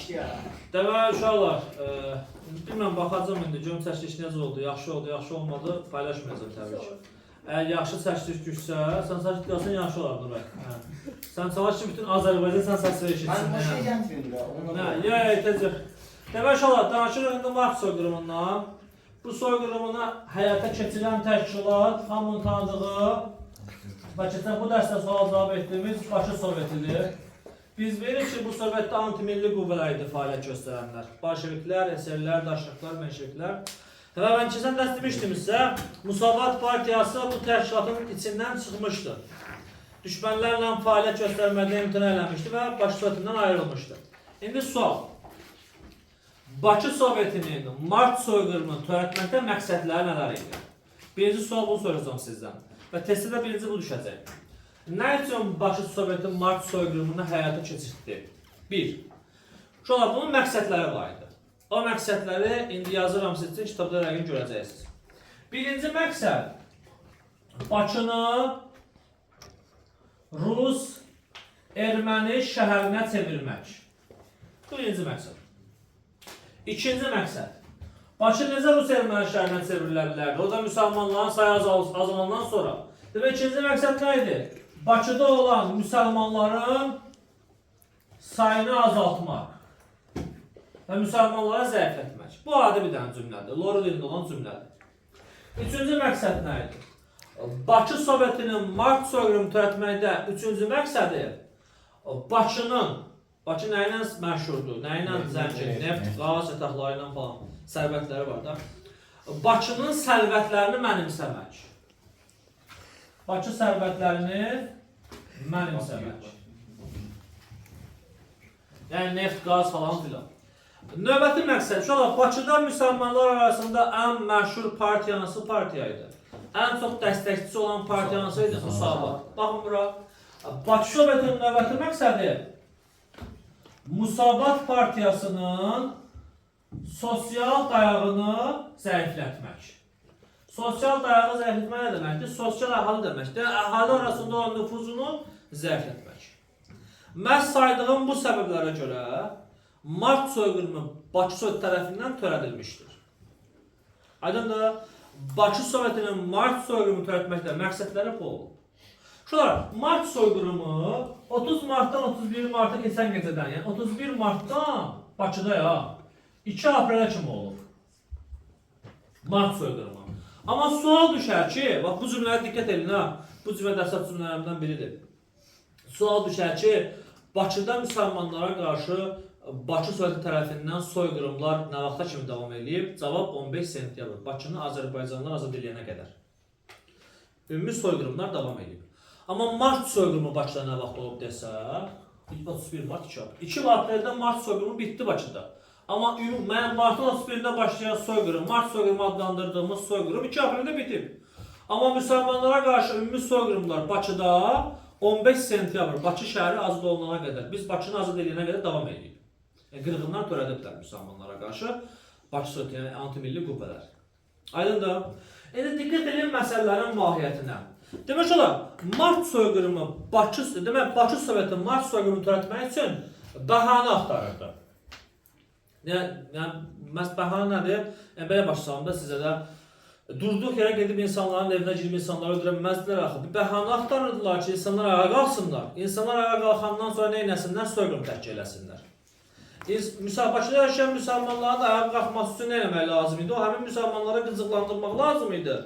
Bakıya. Deməli uşaqlar, bilməm baxacağam indi görüm çəkiliş necə oldu, yaxşı olmadı, paylaşmayacağam təbii ki. Əgər yaxşı çəkiliş düşsə, sən sakit qalsan yaxşı olar Nuray. Sən çalış ki bütün Azərbaycan sən səsləri eşitsin. Mən bu şey gətirdim də. Yox, təcür. Deməli uşaqlar, danışırıq indi Mart soyqırımından. Bu soyqırımını həyata keçirən təşkilat, hamının tanıdığı və keçən bu dərsdə sual cavab etdiyimiz Bakı Sovetidir. Biz bilirik ki, bu Sovetdə antimilli qüvvələr idi fəaliyyət göstərənlər. Bolşeviklər, SR-lər, daşlıqlar, menşeviklər. Və mən keçən dərs demişdim sizə, Müsavat Partiyası bu təşkilatın içindən çıxmışdı. Düşmənlərlə fəaliyyət göstərmədən imtina eləmişdi və Bakı Sovetindən ayrılmışdı. İndi sual. Bakı Sovetinin Mart soyqırımını törətməkdə məqsədləri nələr idi? Birinci sual bunu soracağım sizdən. Və testdə də birinci bu düşəcək. Nə üçün Bakı Soveti Mart soyqırımını həyata keçirdi? 1. Uşaqlar, bunun məqsədləri var idi. O məqsədləri indi yazıram siz üçün, kitabda rəqim görəcəksiniz. Birinci məqsəd Bakını Rus, Erməni şəhərinə çevirmək. Birinci məqsəd. İkinci məqsəd. Bakı necə Rus, Erməni şəhərinə çevrilə bilərdi? O da müsəlmanların sayı azalandan sonra. Demək, ikinci məqsəd nə idi? Bakıda olan müsəlmanların sayını azaltmaq və müsəlmanlara zəiflətmək. Bu adi bir dənə cümlədir, Loro dilində olan cümlədir. Üçüncü məqsəd nə idi? Bakı Sovetinin Mart soyqırımını törətməkdə üçüncü məqsədi Bakı nə ilə məşhurdur, nə ilə zəngin, neft, qaz, yataqları ilə falan sərvətləri var da. Bakının sərvətlərini mənimsəmək. Bakı sərvətlərini mənimsəmək. Yəni neft, qaz falan filan. Növbəti məqsəd, uşaqlar, Bakıda müsəlmanlar arasında ən məşhur partiya hansı partiyaydı? Ən çox dəstəkçisi olan partiya hansı idi? Müsavat. Baxın bura. Bakı Sovetinin növbəti məqsədi Müsavat partiyasının sosial dayağını zəiflətmək. Sosial dayağı zəiflətmək nə deməkdir? Sosial əhali deməkdir. Əhali arasında olan nüfuzunu zəiflətmək. Məhz saydığım bu səbəblərə görə Mart soyqırımı Bakı Soveti tərəfindən törədilmişdir. Aydındır, Bakı Sovetinin Mart soyqırımı törətməkdə məqsədləri bu olub. Şunlar, Mart soyqırımı 30 Martdan 31 Mart'a keçən gecədən, yəni 31 Martdan Bakıda ya 2 Aprelə kimi olub. Mart soyqırımı. Amma sual düşər ki, bax bu cümləyə diqqət edin ha, bu cümlə dərsat cümlələrimdən biridir. Sual düşər ki, Bakıda müsəlmanlara qarşı Bakı Soveti tərəfindən soyqırımlar nə vaxta kimi davam edib? Cavab 15 sentyabr. Bakını Azərbaycanlar azad edilənə qədər. Ümumi soyqırımlar davam edib. Amma Mart soyqırımı Bakıda nə vaxt olub desə, 31 Mart 2 Aprel. 2 Apreldə Mart soyqırımı bitdi Bakıda. Amma mən Martın 31-də başlayan soyqırım, Mart soyqırımı adlandırdığımız soyqırım 2 Apreldə bitib. Amma müsəlmanlara qarşı ümumi soyqırımlar Bakıda 15 sentyabr Bakı şəhəri azad olunana qədər, biz Bakını azad edilənə qədər davam edib. Qırğınlar törədiblər müsəlmanlara qarşı Bakı Soveti, yəni antimilli qüvvələr. Aydındır. İndi diqqət edin məsələlərin mahiyyətinə. Demək olar, Mart soyqırımı Bakı Soveti Mart soyqırımını törətmək üçün bəhanə axtarırdı. Yəni, məhz bəhanə nədir? Belə başlayalım da sizə də durduq yerə gedib insanların evinə girib insanları öldürəməzdilər axı. Bir bəhanə axtarırdılar ki, insanlar ayağa qalsınlar. İnsanlar ayağa qalxandan sonra nə etsinlər? Soyqırım təhkik eləsinlər. Bakıda yaşayan müsəlmanların da ayağa qalxması üçün nə etmək lazım idi? O həmin müsəlmanlara qıcıqlandırmaq lazım idi.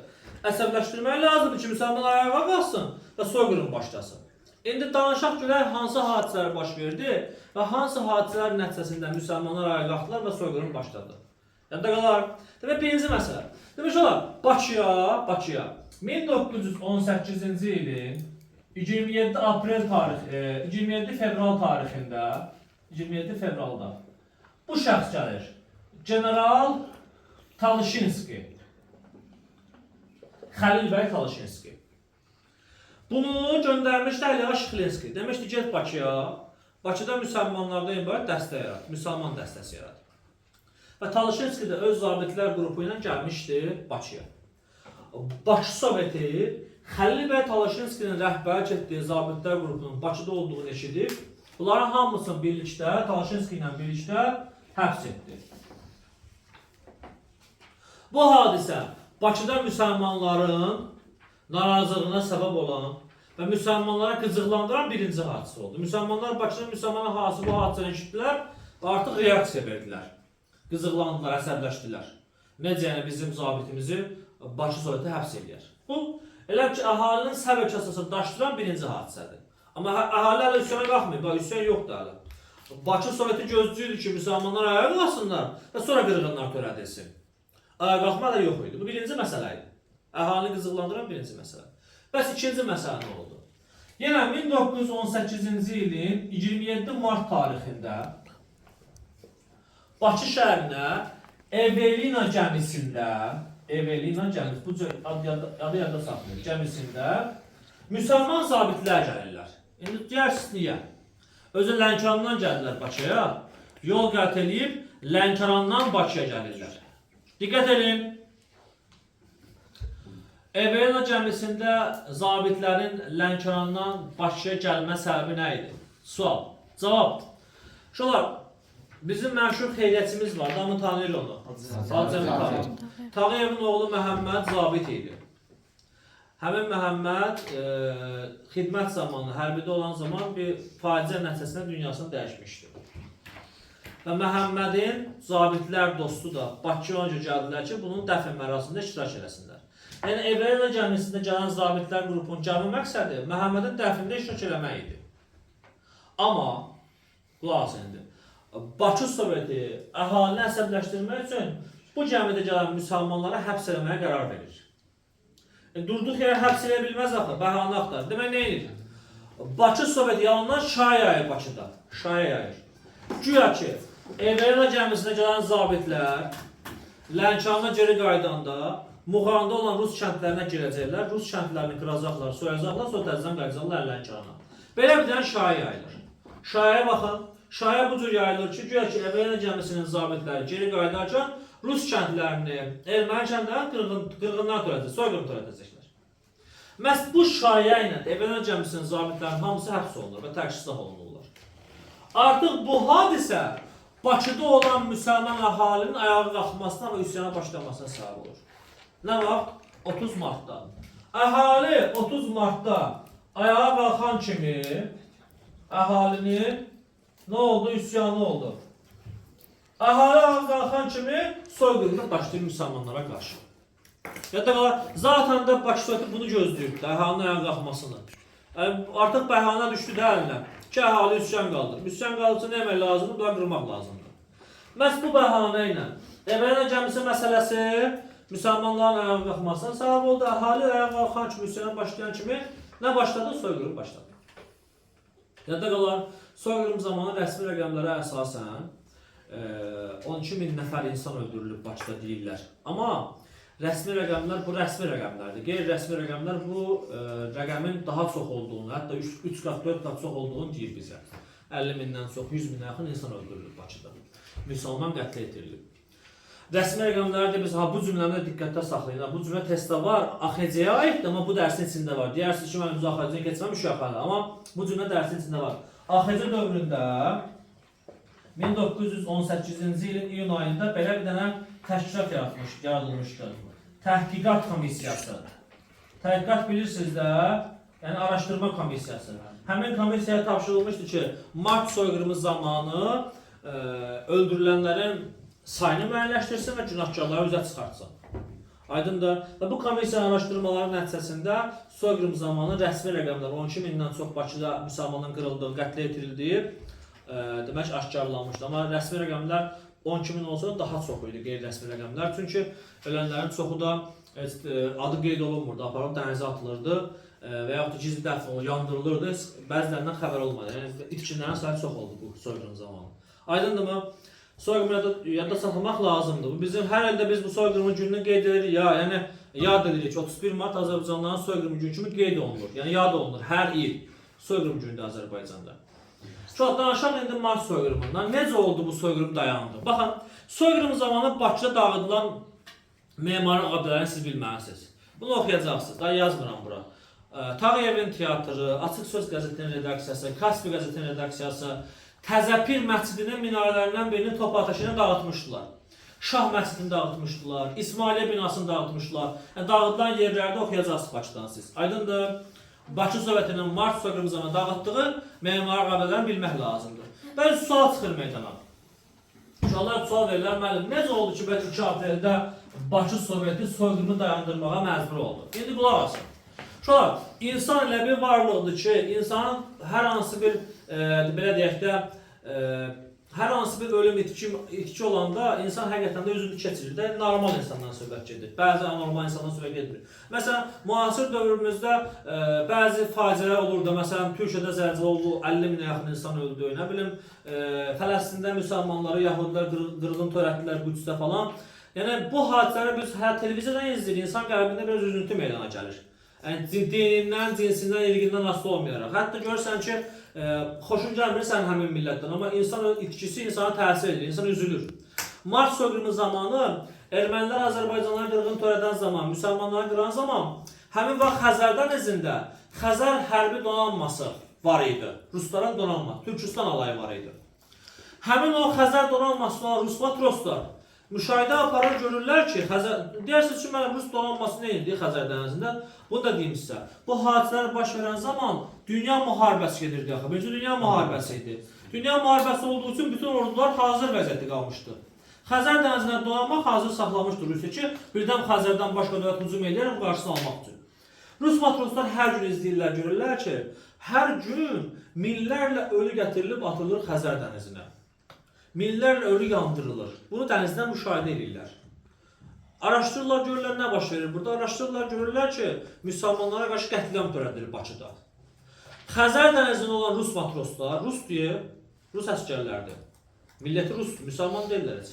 Əsəbləşdirmək lazım ki, müsəlmanlar ayağa qalxsın və soyqırım başlasın. İndi danışaq görək hansı hadisələr baş verdi və hansı hadisələr nəticəsində müsəlmanlar ayağa qalxdılar və soyqırım başladı. Yadda qalar. Demək, birinci məsələ. Demək olar, Bakıya 1918-ci ilin 27 fevral tarixində 27 fevralda bu şəxs gəlir. General Talışinski. Xəlil bəy Talışinski. Bunu göndərmişdi Əliağa Şıxlinski. Demişdi, get Bakıya. Bakıda müsəlmanlardan ibarət dəstə yarat. Müsəlman dəstəsi yarat. Və Talışinski də öz zabitlər qrupu ilə gəlmişdi Bakıya. Bakı Soveti Xəlil bəy Talışinskinin rəhbərlik etdiyi zabitlər qrupunun Bakıda olduğunu eşidib Bunların hamısını birlikdə, Taşinski ilə birlikdə həbs etdi. Bu hadisə Bakıda müsəlmanların narazılığına səbəb olan və müsəlmanlara qıcıqlandıran birinci hadisə oldu. Müsəlmanlar Bakıda müsəlmanlar bu hadisəni eşitdilər və artıq reaksiya verdilər. Qıcıqlandılar, əsəbləşdilər. Necə yəni bizim zabitimizi Bakı Soveti həbs edir. Bu, elə ki, əhalinin səbəb əsasını daşdıran birinci hadisədir. Amma əhali hələ üsyana qalxmıyor, üsyan yoxdur hələ. Bakı Soveti gözləyirdi ki, müsəlmanlar ayağa qalsınlar və sonra qırğınlar törədilsin. Ayağa qalxma da yox idi. Bu birinci məsələ idi. Əhalini qıcıqlandıran birinci məsələ. Bəs ikinci məsələ nə oldu? Yenə 1918-ci ilin 27 mart tarixində Bakı şəhərinə Evelina gəmisində, bu adı yadda saxlayır, gəmisində müsəlman zabitlər gəlirlər. İndi deyərsiniz niyə? Özü Lənkərandan gəldilər Bakıya, yol qət edib Lənkərandan Bakıya gəlirlər. Diqqət edin. Evelina gəmisində zabitlərin Lənkərandan Bakıya gəlmə səbəbi nə idi? Sual. Cavab. Şolar, bizim məşhur xeyriyyətçimiz var, hamı tanıyır onu. Tağıyevin oğlu Məhəmməd zabit idi. Həmin Məhəmməd xidmət zamanı, hərbidə olan zaman bir faciə nəticəsində dünyasını dəyişmişdi. Və Məhəmmədin zabitlər dostu da Bakıya önce gəldilər ki, bunun dəfn mərasimində iştirak eləsinlər. Yəni Evelina gəmisində gələn zabitlər qrupunun gəlmə məqsədi Məhəmmədin dəfnində iştirak eləmək idi. Amma, qulaq asın indi. Bakı Soveti əhalini əsəbləşdirmək üçün bu gəmidə gələn müsəlmanlara həbs eləməyə qərar verir. Durduq yerə həbs eləyə bilməz axı, bəhanə axtar. Demək nə edir? Bakı Soveti yalandan şaya yayır Bakıda. Şaya yayır. Güya ki, Evelina gəmisində gələn zabitlər Lənkərana geri qaydanda Muğarında olan Rus kəndlərinə girəcəklər, Rus kəndlərini qıracaqlar, soyacaqlar, sonra təzədən qayıdacaqlar Lənkərana. Belə bir dənə şaya yayılır. Şayaya baxın. Şaya bu cür yayılır ki, güya ki, Evelina gəmisinin zabitləri geri qayıdarkən Rus kəndlərini, erməni kəndlərini qırğınlar törədəcək, soyqırım törədəcəklər. Məhz bu şaya ilə Evelina gəmisinin zabitlərinin hamısı həbs olunur və təqsirsiz olunurlar. Artıq bu hadisə Bakıda olan müsəlman əhalinin ayağa qalxmasına və üsyana başlamasına səbəb olur. Nə vaxt? 30 Martda. Əhali 30 Martda ayağa qalxan kimi əhalinin nə oldu? Üsyanı oldu. Əhali ayağa qalxan kimi soyqırımda başlayır müsəlmanlara qarşı. Yadda qalar, zaten da Bakı Soveti bunu gözləyirdi, əhalinin ayağa qalxmasını. Artıq bəhanə düşdü də əlinə ki, əhali üsyan qaldır. Üsyan qaldırsa nə etmək lazımdır? Bunları qırmaq lazımdır. Məhz bu bəhanə ilə Evelina gəmisi məsələsi müsəlmanların ayağa qalxmasına səbəb oldu. Əhali ayağa qalxan kimi, üsyana başlayan kimi nə başladı? Soyqırım başladı. Yadda qalar, soyqırım zamanı rəsmi rəqəmlərə əsasən 12.000 nəfər insan öldürülüb Bakıda deyirlər. Amma rəsmi rəqəmlər bu rəsmi rəqəmlərdir. Qeyri-rəsmi rəqəmlər bu rəqəmin daha çox olduğunu, hətta 3 qat, 4 qat çox olduğunu deyir bizə. 50.000-dən çox, 100.000-ə yaxın insan öldürülüb Bakıda. Müsəlman qətlə yetirilib. Rəsmi rəqəmlərdə biz bu cümlədə diqqətdə saxlayın. Bu cümlə testdə var, AXC-yə aiddir, amma bu dərsin içində var. Deyirsiniz ki, mən AXC-ni keçməmiş yaxalı, amma bu cümlə dərsin içində var. AXC dövründə 1918-ci ilin iyun ayında belə bir dənə təşkilat yaradılmışdır. Təhqiqat komissiyası. Təhqiqat bilirsiniz də, yəni araşdırma komissiyası. Həmin komissiyaya tapşırılmışdı ki, Mart soyqırımı zamanı öldürülənlərin sayını müəyyənləşdirsin və günahkarları üzə çıxartsın. Aydındır. Və bu komissiya araşdırmaların nəticəsində soyqırım zamanı rəsmi rəqəmlər 12.000-dən çox Bakıda müsəlmanın qırıldığı, qətlə yetirildiyi demək aşkarlanmışdı. Amma rəsmi rəqəmlər 12.000 olsa daha çox idi qeyri-rəsmi rəqəmlər. Çünki ölənlərin çoxu da adı qeyd olunmurdu, aparılıb dənizə atılırdı və yaxud da gizli dəfn olunur, yandırılırdı. Bəzilərindən xəbər olmadı. Yəni itkinlərin sayı çox oldu bu soyqırım zamanı. Aydındırmı? Soyqırımı yadda saxlamaq lazımdır. Bizim hər ildə biz bu soyqırımın gününü qeyd edirik. Yəni yad edirik ki, 31 Mart Azərbaycanlıların soyqırımı günü kimi qeyd olunur. Yəni yad olunur hər il soyqırım günüdür Azərbaycanda. Çox danışaq indi Mart soyqırımından. Necə oldu bu soyqırım dayandı? Baxın, soyqırım zamanı Bakıda dağıdılan memari abidələrini siz bilməlisiniz. Bunu oxuyacaqsınız. Daha yazmıram bura. Tağıyevin teatrı, Açıq Söz qəzetinin redaksiyası, Kaspi qəzetinin redaksiyası Təzəpir məscidinin minarələrindən birinin top ateşini dağıtmışdılar. Şah məscidini dağıtmışdılar, İsmailiyyə binasını dağıtmışdılar. Yəni, dağıtılan yerlərdə oxuyacaqsınız Bakıdan siz. Aydındır, Bakı Sovetinin Mart soyqırımı zamanı dağıtdığı memari qabələrini bilmək lazımdır. Bəzi sual çıxır meydana. Uşaqlar sual verirlər, müəllim, necə oldu ki, 2 apreldə Bakı Soveti soyqırımı dayandırmağa məcbur oldu? İndi qulaq asın. Uşaqlar, insan elə bir varlıqdır ki, insanın hər hansı bir, belə deyək də, hər hansı bir ölüm itki olanda insan həqiqətən də üzünü keçirir də, normal insandan söhbət gedir. Bəzi anormal insandan söhbət getmir. Məsələn, müasir dövrümüzdə bəzi faciələr olur da, məsələn, Türkiyədə zəlzələ oldu, 50 minə yaxın insan öldü, nə bilim, Fələstində müsəlmanları, yahudilər qırğın törətdilər Qüdsdə falan. Yəni, bu hadisələri biz televiziyadan izləyirik, insan qəlbində biraz üzüntü meydana gəlir. Yəni, dinindən, cinsindən, ilgindən asılı olmayaraq. Hətta görürsən ki, xoşun gəlmir sən həmin millətdən, amma insan itkisi insana təsir edir, insan üzülür. Mart soyqırımı zamanı ermənilər Azərbaycanları qırğın törədən zaman, müsəlmanları qıran zaman həmin vaxt Xəzər dənizində Xəzər hərbi donanması var idi. Rusların donanması, Türkistan alayı var idi. Həmin o Xəzər donanması olan Rus matroslar müşahidə aparır, görürlər ki, deyirsiniz ki, mənim Rus donanması nə idi Xəzər dənizində? Bunu da deyim sizə. Bu hadisələr baş verən zaman dünya müharibəsi gedirdi axı. Birinci dünya müharibəsi idi. Dünya müharibəsi olduğu üçün bütün ordular hazır vəziyyətdə qalmışdı. Xəzər dənizindən donanmaq hazır saxlamışdı Rusiya ki, birdən Xəzərdən başqa dövlət hücum edirlər qarşısını almaq üçün. Rus matroslar hər gün izləyirlər, görürlər ki, hər gün minlərlə ölü gətirilib atılır Xəzər dənizinə. Minlərlə ölü yandırılır. Bunu dənizdən müşahidə edirlər. Araşdırırlar, görürlər nə baş verir burada. Araşdırırlar, görürlər ki, müsəlmanlara qarşı qətliam törədilir Bakıda. Xəzər dənizində olan Rus matroslar, Rus deyə, Rus əsgərlərdir. Milləti Rusdur, müsəlman deyirlər heç.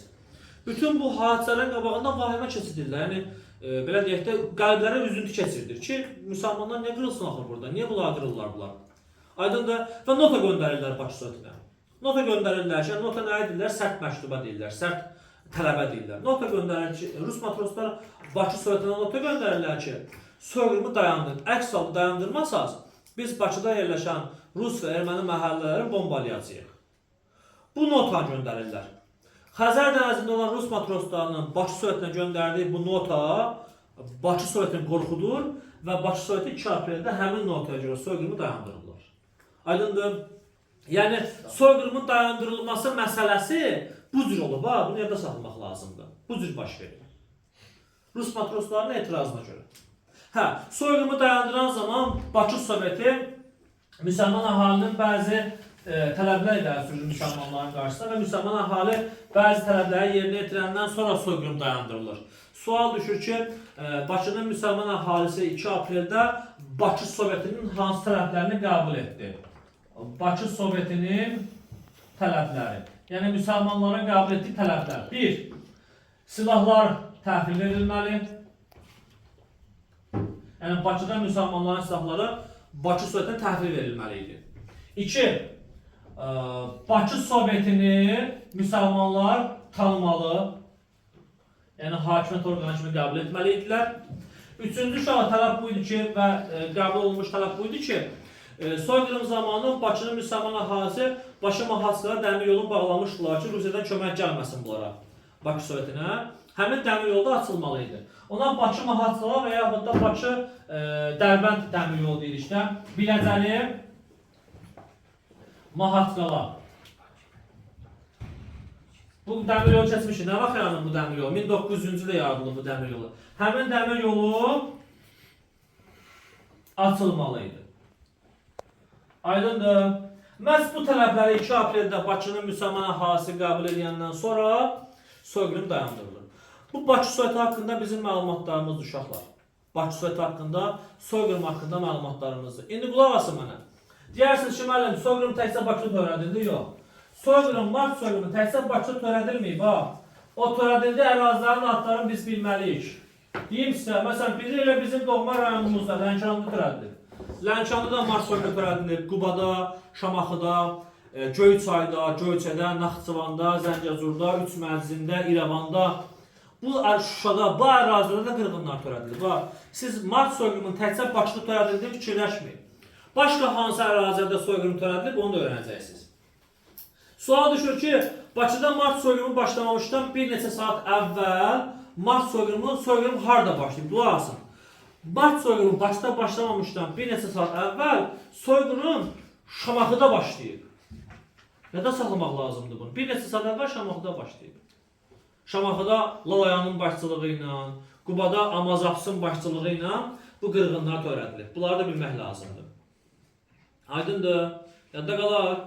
Bütün bu hadisələrin qabağında vahimə keçirirlər. Yəni, belə deyək də, qəlblərə üzüntü keçirdir ki, müsəlmanlar niyə qırılsın axı burada? Niyə bunlar qırırlar bunlar? Aydındır və nota göndərirlər Bakı Sovetinə. Nota göndərirlər ki, nota nə edirlər? Sərt məktuba deyirlər, sərt tələbə deyirlər. Nota göndərirlər ki, Rus matroslar Bakı Sovetinə nota göndərirlər ki, soyqırımı dayandırın. Əks halda dayandırmasaz, biz Bakıda yerləşən Rus və erməni məhəllələri bombalayacağıq. Bu nota göndərirlər. Xəzər dənizində olan Rus matroslarının Bakı Sovetinə göndərdiyi bu nota Bakı Sovetini qorxudur və Bakı Soveti 2 apreldə həmin notaya görə soyqırımı dayandırırlar. Aydındır. Yəni, soyqırımın dayandırılması məsələsi bu cür olub, bunu yadda saxlamaq lazımdır. Bu cür baş verir. Rus matroslarının etirazına görə. Soyqırımı dayandıran zaman Bakı Soveti müsəlman əhalinin bəzi tələblər ilə sürür müsəlmanların qarşısında və müsəlman əhali bəzi tələbləri yerinə yetirəndən sonra soyqırım dayandırılır. Sual düşür ki, Bakının müsəlman əhalisi 2 apreldə Bakı Sovetinin hansı tələblərini qəbul etdi? Bakı Sovetinin tələbləri. Yəni, müsəlmanların qəbul etdiyi tələblər. 1. Silahlar təhvil verilməli. Yəni, Bakıda müsəlmanların silahları Bakı Sovetinə təhvil verilməli idi. 2. Bakı Sovetini müsəlmanlar tanımalı. Yəni, hakimiyyət orqanı kimi qəbul etməli idilər. 3-cü tələb bu idi ki, və qəbul olunmuş tələb bu idi ki, soyqırım zamanı Bakının müsəlman əhalisi Bakı Mahaçqala dəmir yolunu bağlamışdılar ki, Rusiyadan kömək gəlməsin bunlara, Bakı Sovetinə. Həmin dəmir yolu da açılmalı idi. Ona Bakı Mahaçqala və yaxud da Bakı Dərbənd dəmir yolu deyirik də, Biləcəli Mahaçqala. Bu dəmir yolu keçmişdi. Nə vaxt yaranır bu dəmir yolu? 1900-cü ildə yaradılır bu dəmir yolu. Həmin dəmir yolu açılmalı idi. Aydındır. Məhz bu tələbləri 2 apreldə Bakının müsəlman əhalisi qəbul edəndən sonra soyqırım dayandırılır. Bu Bakı Soveti haqqında bizim məlumatlarımızdır uşaqlar. Bakı Soveti haqqında, soyqırım haqqında məlumatlarımızdır. İndi qulaq asın mənə. Deyirsiniz ki, müəllim, soyqırım təkcə Bakıda törədildi? Yox. Soyqırım, Mart soyqırımı təkcə Bakıda törədilməyib, o törədildi, ərazilərin adlarını biz bilməliyik. Deyim sizə, məsələn, biri elə bizim doğma rayonumuzda, Lənkəranda törədilib. Lənkəranda da Mart soyqırımı törədilib, Qubada, Şamaxıda, Göyçayda, Göyçədə, Naxçıvanda, Zəngəzurda, Üç Mərzində, İrəvanda. Bu Şuşada, bu ərazidə də qırğınlar törədilir. Bax, siz mart soyqırımının təkcə Bakıda törədildiyini fikirləşməyin. Başqa hansı ərazidə soyqırım törədilib, onu da öyrənəcəksiniz. Sual düşür ki, Bakıda mart soyqırımı başlamamışdan bir neçə saat əvvəl mart soyqırım harada başlayıb? Dua alsın. Mart soyqırımı Bakıda başlamamışdan bir neçə saat əvvəl soyqırım Şamaxıda başlayıb. Nədə saxlamaq lazımdır bunu? Bir neçə saat əvvəl Şamaxıda başlayıb. Şamaxıda Lalayanın başçılığı ilə, Qubada Amazapsın başçılığı ilə bu qırğınlar törədilib. Bunları da bilmək lazımdır. Aydındır, yadda qalar,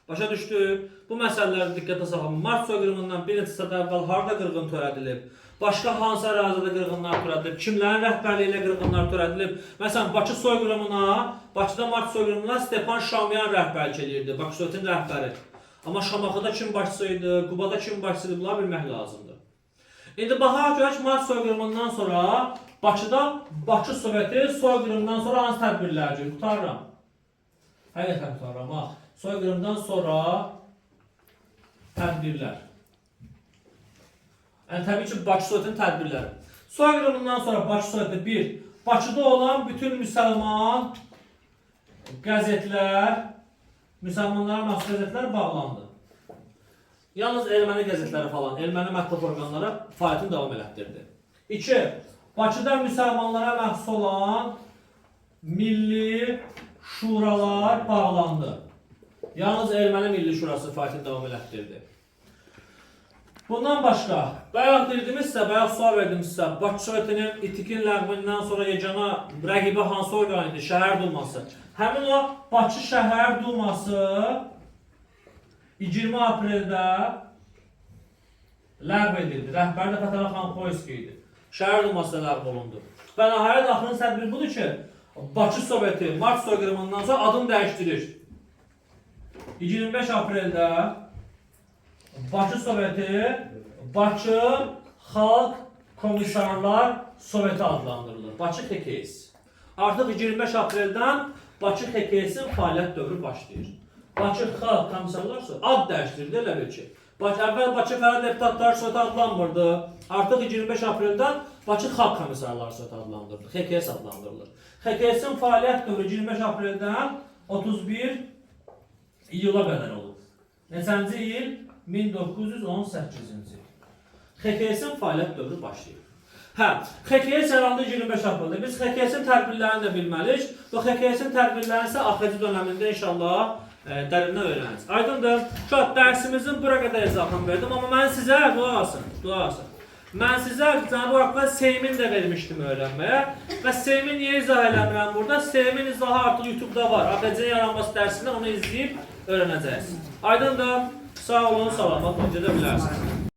başa düşdük. Bu məsələləri diqqətə salın. Mart soyqırımından bir neçə saat əvvəl harada qırğın törədilib? Başqa hansı ərazidə qırğınlar törədilib? Kimlərin rəhbərliyi ilə qırğınlar törədilib? Məsələn, Bakı soyqırımına, Bakıda Mart soyqırımına Stepan Şamyan rəhbərlik edirdi, Bakı Sovetin rəhbəri. Amma Şamaxıda kim başçısı idi, Qubada kim başçısı idi, bunları bilmək lazımdır. İndi baxaq görək Mart soyqırımından sonra Bakıda Bakı Soveti soyqırımdan sonra hansı tədbirlər görür? Qutarıram. Həqiqətən qutarıram. Soyqırımdan sonra tədbirlər. Yəni təbii ki, Bakı Sovetinin tədbirləri. Soyqırımından sonra Bakı Soveti 1. Bakıda olan bütün müsəlman qəzetlər, müsəlmanlara məxsus qəzetlər bağlandı. Yalnız erməni qəzetləri falan, erməni mətbuat orqanları fəaliyyətini davam elətdirdi. 2. Bakıda müsəlmanlara məxsus olan milli şuralar bağlandı. Yalnız erməni milli şurası fəaliyyətini davam elətdirdi. Bundan başqa, bayaq dedimizsə, bayaq sual verdimizsə, Bakı Sovetinin itikin ləğvindən sonra yeganə rəqibi hansı orqan idi? Şəhər Duması. Həmin o Bakı Şəhər Duması 20 apreldə ləğv edildi. Rəhbəri də Fətəli Xoyski idi. Şəhər Duması da ləğv olundu. Və nəhayət axırın tədbiri budur ki, Bakı Soveti Mart soyqırımından sonra adını dəyişdirir. 25 apreldə Bakı Soveti Bakı Xalq Komissarlar Soveti adlandırılır. Bakı XKS. Artıq 25 apreldən Bakı XKS-in fəaliyyət dövrü başlayır. Bakı Xalq Komissarlar Soveti ad dəyişdirildi elə bil ki. Əvvəl Bakı Fərə Deputatlar Soveti adlanmırdı. Artıq 25 apreldən Bakı Xalq Komissarlar Soveti adlandırılır. XKS adlandırılır. XKS-in fəaliyyət dövrü 25 apreldən 31 iyula qədər olur. Neçənci il? 1918-ci il. XKS-in fəaliyyət dövrü başlayır. XKS yarandı 25 apreldə. Biz XKS-in tədbirlərini də bilməliyik. Bu XKS-in tədbirlərini isə AXC dönəmində inşallah dərindən öyrənəcək. Aydındır. Dərsimizin bura qədər izahını verdim, amma mən sizə dua asın. Mən sizə Cənab-ı Haqqda Seymin də vermişdim öyrənməyə və Seymin niyə izah eləmirəm burada? Seymin izahı artıq YouTube-da var. AXC yaranması dərsində onu izləyib öyrənəcəksiniz. Aydındır. Sağ olun, salamat, necə də bilərsiniz.